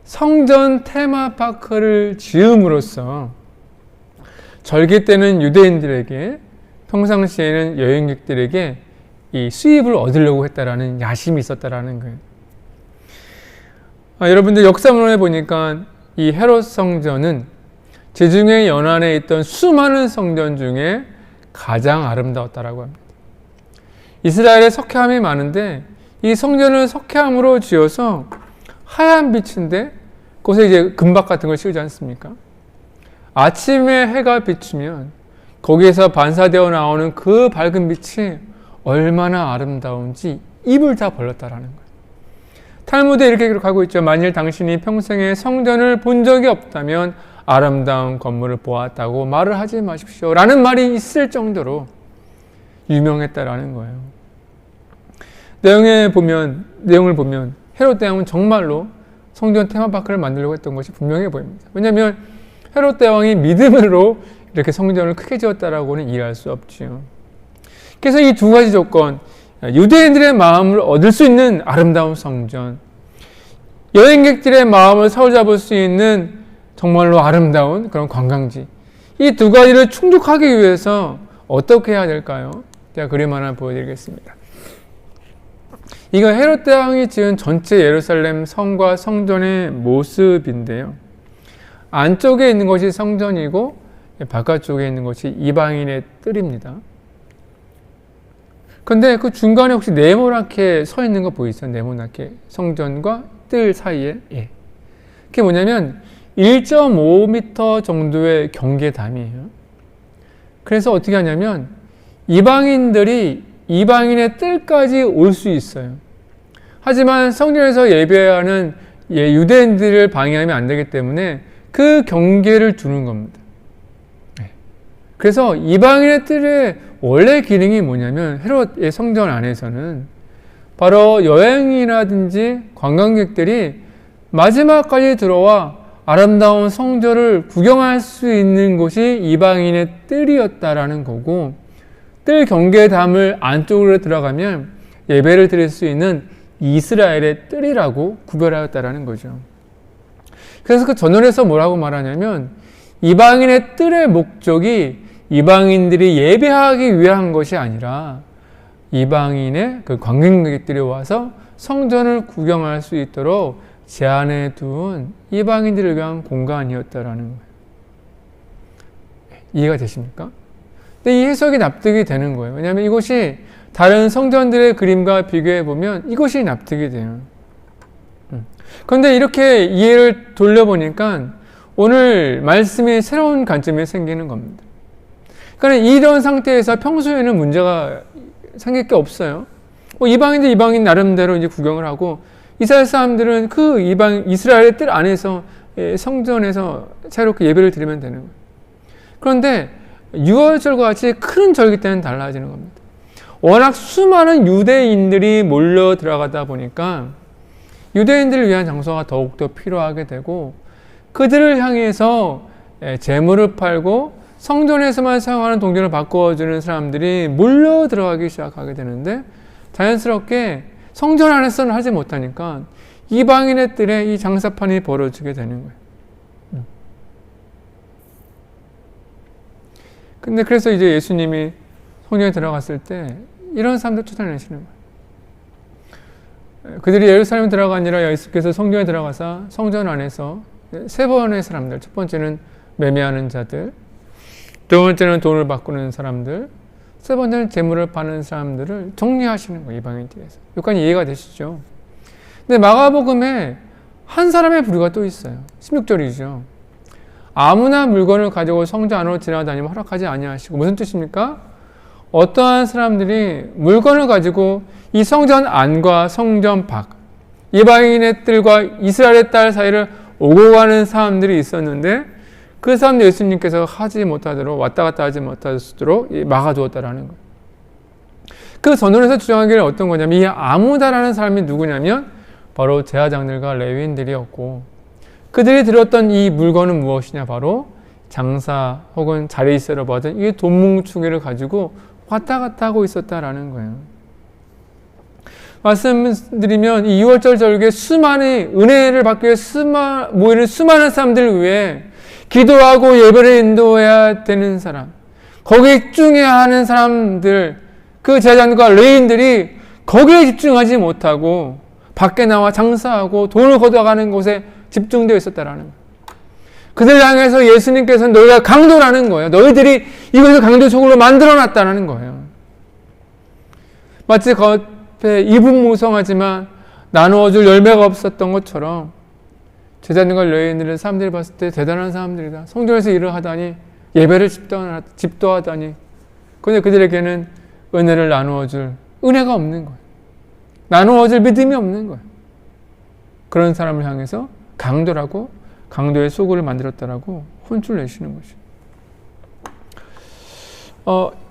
성전 테마파크를 지음으로써 절기 때는 유대인들에게, 평상시에는 여행객들에게 이 수입을 얻으려고 했다라는 야심이 있었다라는 거예요. 여러분들 역사문헌에 보니까 이 헤롯 성전은 지중해 연안에 있던 수많은 성전 중에 가장 아름다웠다라고 합니다. 이스라엘에 석회암이 많은데 이 성전을 석회암으로 지어서 하얀 빛인데 그곳에 이제 금박 같은 걸 씌우지 않습니까? 아침에 해가 비추면 거기에서 반사되어 나오는 그 밝은 빛이 얼마나 아름다운지 입을 다 벌렸다라는 거예요. 탈무드에 이렇게 기록하고 있죠. 만일 당신이 평생에 성전을 본 적이 없다면 아름다운 건물을 보았다고 말을 하지 마십시오 라는 말이 있을 정도로 유명했다라는 거예요. 내용을 보면 헤롯 대왕은 정말로 성전 테마파크를 만들려고 했던 것이 분명해 보입니다. 왜냐하면 헤롯 대왕이 믿음으로 이렇게 성전을 크게 지었다라고는 이해할 수 없지요. 그래서 이 두 가지 조건, 유대인들의 마음을 얻을 수 있는 아름다운 성전, 여행객들의 마음을 사로잡을 수 있는 정말로 아름다운 그런 관광지, 이 두 가지를 충족하기 위해서 어떻게 해야 될까요? 제가 그림 하나 보여드리겠습니다. 이거 헤롯 대왕이 지은 전체 예루살렘 성과 성전의 모습인데요. 안쪽에 있는 것이 성전이고 바깥쪽에 있는 것이 이방인의 뜰입니다. 그런데 그 중간에 혹시 네모나게 서 있는 거 보이세요? 네모나게 성전과 뜰 사이에. 그게 뭐냐면 1.5m 정도의 경계담이에요. 그래서 어떻게 하냐면 이방인들이 이방인의 뜰까지 올 수 있어요. 하지만 성전에서 예배하는 유대인들을 방해하면 안 되기 때문에 그 경계를 두는 겁니다. 그래서 이방인의 뜰의 원래 기능이 뭐냐면 헤롯의 성전 안에서는 바로 여행이라든지 관광객들이 마지막까지 들어와 아름다운 성전을 구경할 수 있는 곳이 이방인의 뜰이었다라는 거고, 뜰 경계담을 안쪽으로 들어가면 예배를 드릴 수 있는 이스라엘의 뜰이라고 구별하였다라는 거죠. 그래서 그 전월에서 뭐라고 말하냐면 이방인의 뜰의 목적이 이방인들이 예배하기 위한 것이 아니라 이방인의 그 관광객들이 와서 성전을 구경할 수 있도록 제안해 둔 이방인들을 위한 공간이었다라는 거예요. 이해가 되십니까? 근데 이 해석이 납득이 되는 거예요. 왜냐하면 이것이 다른 성전들의 그림과 비교해 보면 이것이 납득이 돼요. 그런데 이렇게 이해를 돌려보니까 오늘 말씀이 새로운 관점이 생기는 겁니다. 그러니까 이런 상태에서 평소에는 문제가 생길 게 없어요. 이방인들 이방인 나름대로 이제 구경을 하고, 이스라엘 사람들은 그 이스라엘의 뜰 안에서 성전에서 자유롭게 예배를 드리면 되는 거예요. 그런데 유월절과 같이 큰 절기 때는 달라지는 겁니다. 워낙 수많은 유대인들이 몰려 들어가다 보니까 유대인들을 위한 장소가 더욱더 필요하게 되고, 그들을 향해서 재물을 팔고 성전에서만 사용하는 동전을 바꿔주는 사람들이 몰려 들어가기 시작하게 되는데, 자연스럽게 성전 안에서는 하지 못하니까 이방인의 뜰에 이 장사판이 벌어지게 되는 거예요. 근데 그래서 이제 예수님이 성전에 들어갔을 때 이런 사람들 쫓아내시는 거예요. 그들이 예루살렘에 들어가 아니라 예수께서 성전에 들어가서 성전 안에서 세 번의 사람들, 첫 번째는 매매하는 자들, 두 번째는 돈을 바꾸는 사람들, 세 번째는 재물을 파는 사람들을 정리하시는 거예요. 이방인들에서. 여기까지 이해가 되시죠? 근데 마가복음에 한 사람의 부류가 또 있어요. 16절이죠. 아무나 물건을 가지고 성전 안으로 지나다니면 허락하지 아니하시고. 무슨 뜻입니까? 어떠한 사람들이 물건을 가지고 이 성전 안과 성전 밖, 이방인의 뜰과 이스라엘의 딸 사이를 오고 가는 사람들이 있었는데, 그 사람들 예수님께서 하지 못하도록, 왔다 갔다 하지 못하도록 막아두었다라는 거예요. 그 전원에서 주장하기를 어떤 거냐면, 이 아무다라는 사람이 누구냐면 바로 제사장들과 레위인들이었고, 그들이 들었던 이 물건은 무엇이냐, 바로 장사 혹은 자리세로 받은 이 돈뭉치기를 가지고 왔다 갔다 하고 있었다라는 거예요. 말씀드리면 이 6월절 절기에 수많은 은혜를 받기 위해 모이는 수많은 사람들을 위해 기도하고 예배를 인도해야 되는 사람, 거기에 집중해야 하는 사람들, 그 제자들과 레위인들이 거기에 집중하지 못하고 밖에 나와 장사하고 돈을 걷어가는 곳에 집중되어 있었다라는 거예요. 그들 향해서 예수님께서는 너희가 강도라는 거예요. 너희들이 이것을 강도적으로 만들어놨다는 거예요. 마치 겉에 입은 무성하지만 나누어줄 열매가 없었던 것처럼 제자들과 레위인들은 사람들이 봤을 때 대단한 사람들이다. 성전에서 일을 하다니, 예배를 집도하다니. 그런데 그들에게는 은혜를 나누어줄 은혜가 없는 거예요. 나누어줄 믿음이 없는 거예요. 그런 사람을 향해서 강도라고, 강도의 소굴을 만들었다라고 혼쭐 내시는 거죠.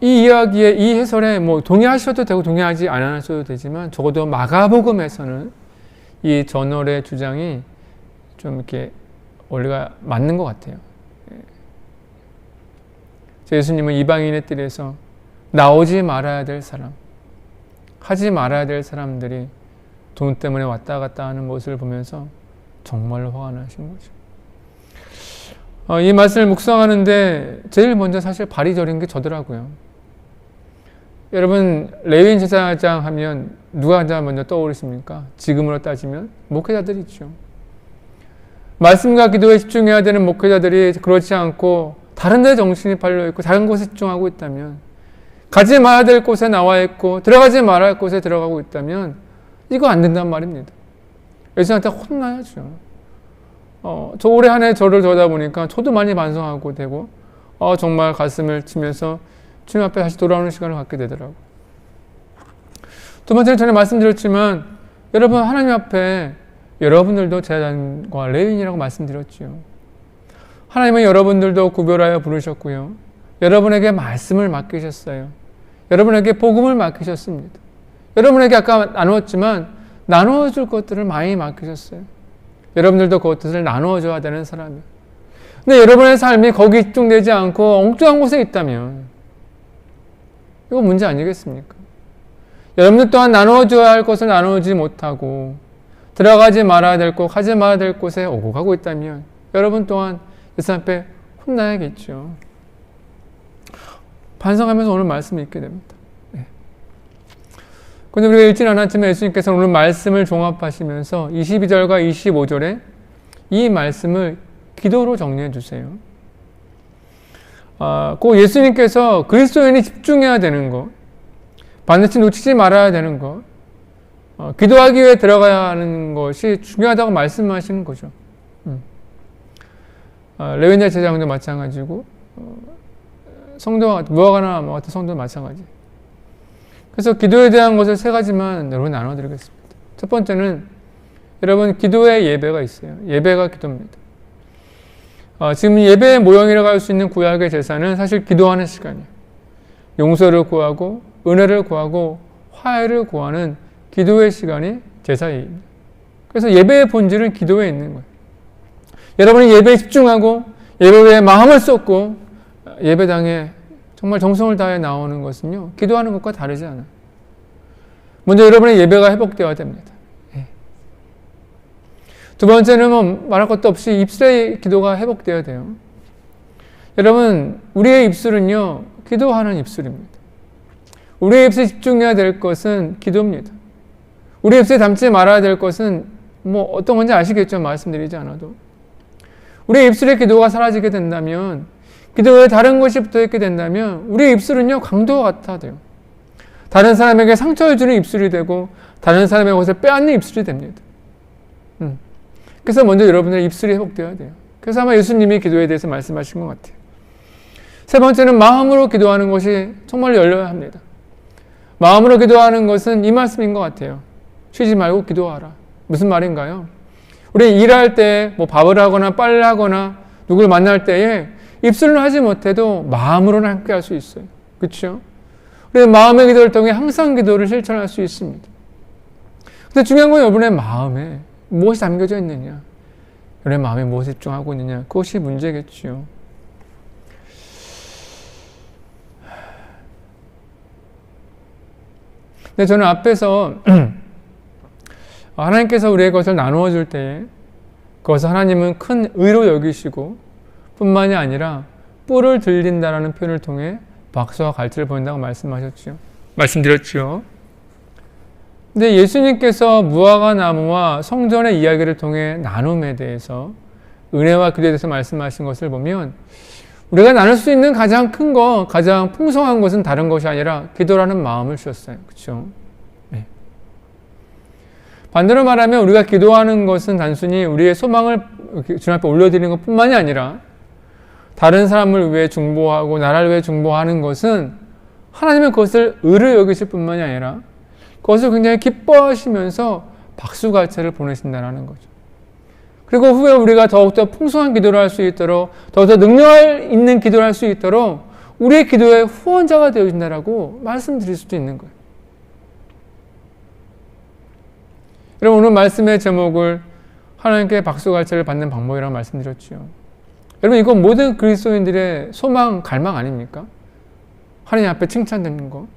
이 이야기에, 이 해설에 동의하셔도 되고 동의하지 않으셔도 되지만, 적어도 마가복음에서는 이 전월의 주장이 좀 이렇게 원리가 맞는 것 같아요. 예수님은 이방인의 뜰에서 나오지 말아야 될 사람, 하지 말아야 될 사람들이 돈 때문에 왔다 갔다 하는 모습을 보면서 정말로 화가 나신 거죠. 이 말씀을 묵상하는데 제일 먼저 사실 발이 저린 게 저더라고요. 여러분, 레위인 제사장 하면 누가 가장 먼저 떠오르십니까? 지금으로 따지면 목회자들이죠. 말씀과 기도에 집중해야 되는 목회자들이 그렇지 않고 다른 데 정신이 팔려있고 다른 곳에 집중하고 있다면, 가지 말아야 될 곳에 나와 있고 들어가지 말아야 할 곳에 들어가고 있다면 이거 안 된단 말입니다. 예수님한테 혼나야죠. 저 올해 한 해 저를 저다 보니까 저도 많이 반성하고 되고, 정말 가슴을 치면서 주님 앞에 다시 돌아오는 시간을 갖게 되더라고요. 두 번째는 전에 말씀드렸지만, 여러분, 하나님 앞에 여러분들도 제사장과 레위인이라고 말씀드렸지요. 하나님은 여러분들도 구별하여 부르셨고요. 여러분에게 말씀을 맡기셨어요. 여러분에게 복음을 맡기셨습니다. 여러분에게 아까 나누었지만 나누어줄 것들을 많이 맡기셨어요. 여러분들도 그것들을 나누어줘야 되는 사람이에요. 근데 여러분의 삶이 거기 집중되지 않고 엉뚱한 곳에 있다면 이거 문제 아니겠습니까? 여러분들 또한 나누어줘야 할 것을 나누지 못하고 들어가지 말아야 될 곳, 하지 말아야 될 곳에 오고 가고 있다면 여러분 또한 예수 앞에 혼나야겠죠. 반성하면서 오늘 말씀을 읽게 됩니다. 그런데 우리가 읽진 않았지만 예수님께서 오늘 말씀을 종합하시면서 22절과 25절에 이 말씀을 기도로 정리해 주세요. 꼭 예수님께서 그리스도인이 집중해야 되는 것, 반드시 놓치지 말아야 되는 것, 기도하기 위해 들어가야 하는 것이 중요하다고 말씀하시는 거죠. 레위인의 제사장도 마찬가지고 성도와 무화과나 같은 성도도 마찬가지. 그래서 기도에 대한 것을 세 가지만 여러분 나눠드리겠습니다. 첫 번째는 여러분 기도의 예배가 있어요. 예배가 기도입니다. 지금 예배의 모형이라고 할 수 있는 구약의 제사는 사실 기도하는 시간이에요. 용서를 구하고 은혜를 구하고 화해를 구하는 기도의 시간이 제사입니다. 그래서 예배의 본질은 기도에 있는 거예요. 여러분이 예배에 집중하고 예배에 마음을 쏟고 예배당에 정말 정성을 다해 나오는 것은요, 기도하는 것과 다르지 않아요. 먼저 여러분의 예배가 회복되어야 됩니다. 두 번째는 말할 것도 없이 입술의 기도가 회복되어야 돼요. 여러분, 우리의 입술은요, 기도하는 입술입니다. 우리의 입술에 집중해야 될 것은 기도입니다. 우리 입술에 담지 말아야 될 것은 어떤 건지 아시겠죠? 말씀드리지 않아도. 우리의 입술의 기도가 사라지게 된다면, 기도에 다른 것이 붙어있게 된다면 우리의 입술은요, 강도와 같아 돼요. 다른 사람에게 상처를 주는 입술이 되고 다른 사람의 것을 빼앗는 입술이 됩니다. 그래서 먼저 여러분의 입술이 회복되어야 돼요. 그래서 아마 예수님이 기도에 대해서 말씀하신 것 같아요. 세 번째는 마음으로 기도하는 것이 정말 열려야 합니다. 마음으로 기도하는 것은 이 말씀인 것 같아요. 쉬지 말고 기도하라. 무슨 말인가요? 우리 일할 때 밥을 하거나 빨래를 하거나 누굴 만날 때에 입술로 하지 못해도 마음으로는 함께 할 수 있어요. 그렇죠? 우리 마음의 기도를 통해 항상 기도를 실천할 수 있습니다. 근데 중요한 건 여러분의 마음에 무엇이 담겨져 있느냐, 여러분의 마음에 무엇에 집중하고 있느냐, 그것이 문제겠죠. 근데 저는 앞에서 하나님께서 우리의 것을 나누어 줄 때에 그것을 하나님은 큰 의로 여기시고 뿐만이 아니라 뿔을 들린다라는 표현을 통해 박수와 갈채를 보낸다고 말씀드렸죠. 근데 예수님께서 무화과 나무와 성전의 이야기를 통해 나눔에 대해서, 은혜와 기도에 대해서 말씀하신 것을 보면 우리가 나눌 수 있는 가장 큰 거, 가장 풍성한 것은 다른 것이 아니라 기도라는 마음을 주셨어요. 그렇죠? 네. 반대로 말하면 우리가 기도하는 것은 단순히 우리의 소망을 주님 앞에 올려드리는 것뿐만이 아니라 다른 사람을 위해 중보하고 나라를 위해 중보하는 것은 하나님은 그것을 의를 여기실 뿐만이 아니라 그것을 굉장히 기뻐하시면서 박수갈채를 보내신다는 거죠. 그리고 후에 우리가 더욱더 풍성한 기도를 할 수 있도록, 더욱더 능력 있는 기도를 할 수 있도록 우리의 기도의 후원자가 되어진다라고 말씀드릴 수도 있는 거예요. 여러분, 오늘 말씀의 제목을 하나님께 박수갈채를 받는 방법이라고 말씀드렸죠. 여러분, 이건 모든 그리스도인들의 소망, 갈망 아닙니까? 하나님 앞에 칭찬되는 거.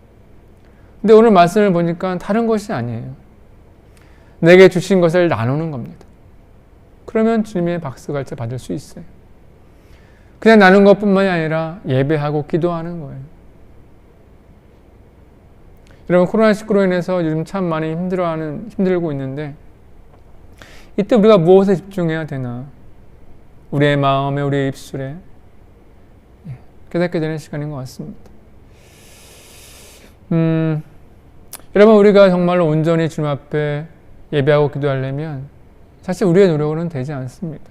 근데 오늘 말씀을 보니까 다른 것이 아니에요. 내게 주신 것을 나누는 겁니다. 그러면 주님의 박수갈채 받을 수 있어요. 그냥 나누는 것뿐만이 아니라 예배하고 기도하는 거예요. 여러분, 코로나19로 인해서 요즘 참 많이 힘들고 있는데 이때 우리가 무엇에 집중해야 되나? 우리의 마음에, 우리의 입술에 깨닫게 되는 시간인 것 같습니다. 여러분, 우리가 정말로 온전히 주님 앞에 예배하고 기도하려면 사실 우리의 노력으로는 되지 않습니다.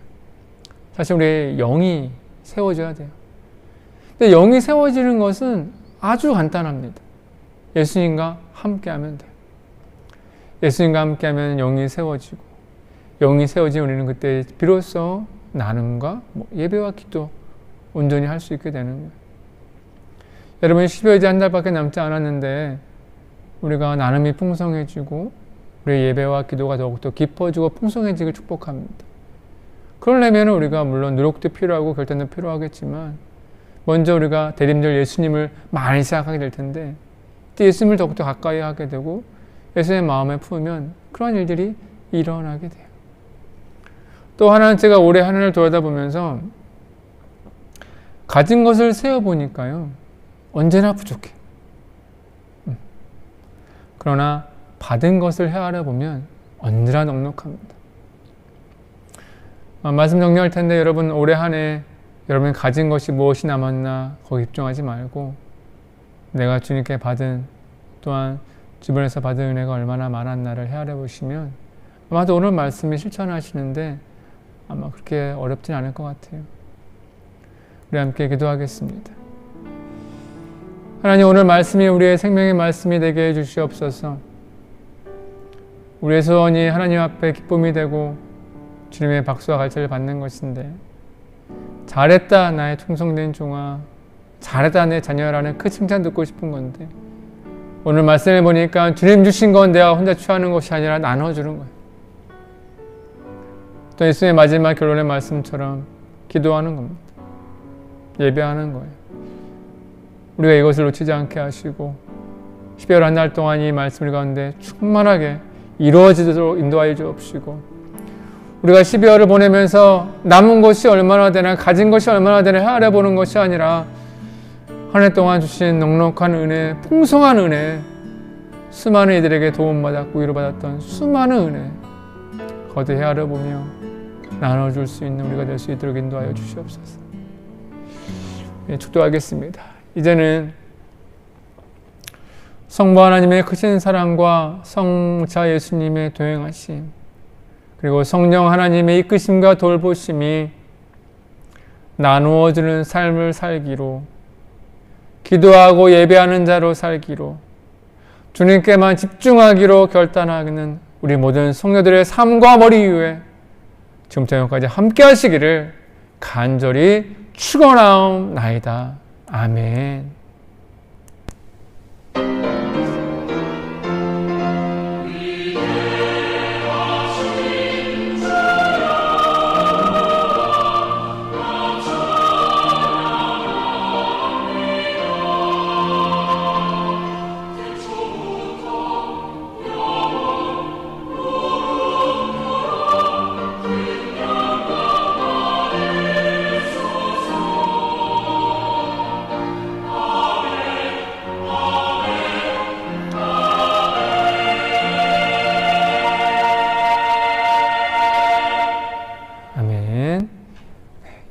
사실 우리의 영이 세워져야 돼요. 근데 영이 세워지는 것은 아주 간단합니다. 예수님과 함께하면 돼요. 예수님과 함께하면 영이 세워지고, 영이 세워지면 우리는 그때 비로소 나눔과 예배와 기도 온전히 할 수 있게 되는 거예요. 여러분, 12월 이제 한 달밖에 남지 않았는데 우리가 나눔이 풍성해지고 우리의 예배와 기도가 더욱더 깊어지고 풍성해지길 축복합니다. 그러려면 우리가 물론 노력도 필요하고 결단도 필요하겠지만 먼저 우리가 대림절 예수님을 많이 생각하게 될 텐데 그때 예수님을 더욱더 가까이 하게 되고 예수님의 마음에 품으면 그런 일들이 일어나게 돼요. 또 하나는 제가 올해 한 해를 돌아다보면서 가진 것을 세어보니까요, 언제나 부족해. 그러나 받은 것을 헤아려 보면 언제나 넉넉합니다. 말씀 정리할 텐데 여러분, 올해 한 해 여러분이 가진 것이 무엇이 남았나 거기 집중하지 말고 내가 주님께 받은, 또한 주변에서 받은 은혜가 얼마나 많았나를 헤아려 보시면 아마도 오늘 말씀이 실천하시는데 아마 그렇게 어렵진 않을 것 같아요. 우리 함께 기도하겠습니다. 하나님, 오늘 말씀이 우리의 생명의 말씀이 되게 해주시옵소서. 우리의 소원이 하나님 앞에 기쁨이 되고 주님의 박수와 갈채를 받는 것인데, 잘했다 나의 충성된 종아, 잘했다 내 자녀라는 그 칭찬 듣고 싶은 건데, 오늘 말씀을 보니까 주님 주신 건 내가 혼자 취하는 것이 아니라 나눠주는 거예요. 또 예수님의 마지막 결론의 말씀처럼 기도하는 겁니다. 예배하는 거예요. 우리가 이것을 놓치지 않게 하시고 12월 한 달 동안 이 말씀 가운데 충만하게 이루어지도록 인도하여 주옵시고, 우리가 12월을 보내면서 남은 것이 얼마나 되나, 가진 것이 얼마나 되나 헤아려 보는 것이 아니라 한 해 동안 주신 넉넉한 은혜, 풍성한 은혜, 수많은 이들에게 도움받았고 위로받았던 수많은 은혜 거듭 헤아려 보며 나눠줄 수 있는 우리가 될 수 있도록 인도하여 주시옵소서. 축도하겠습니다. 이제는 성부 하나님의 크신 사랑과 성자 예수님의 동행하심, 그리고 성령 하나님의 이끄심과 돌보심이 나누어주는 삶을 살기로, 기도하고 예배하는 자로 살기로, 주님께만 집중하기로 결단하는 우리 모든 성도들의 삶과 머리 위에 지금부터 여기까지 함께 하시기를 간절히 축원하옵나이다. 아멘.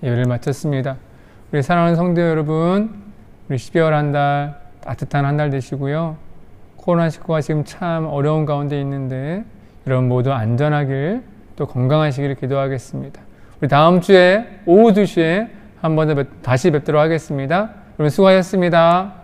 예배를 마쳤습니다. 우리 사랑하는 성도 여러분, 우리 12월 한 달 따뜻한 한 달 되시고요. 코로나19가 지금 참 어려운 가운데 있는데 여러분 모두 안전하길, 또 건강하시기를 기도하겠습니다. 우리 다음 주에 오후 2시에 한 번 더 다시 뵙도록 하겠습니다. 여러분 수고하셨습니다.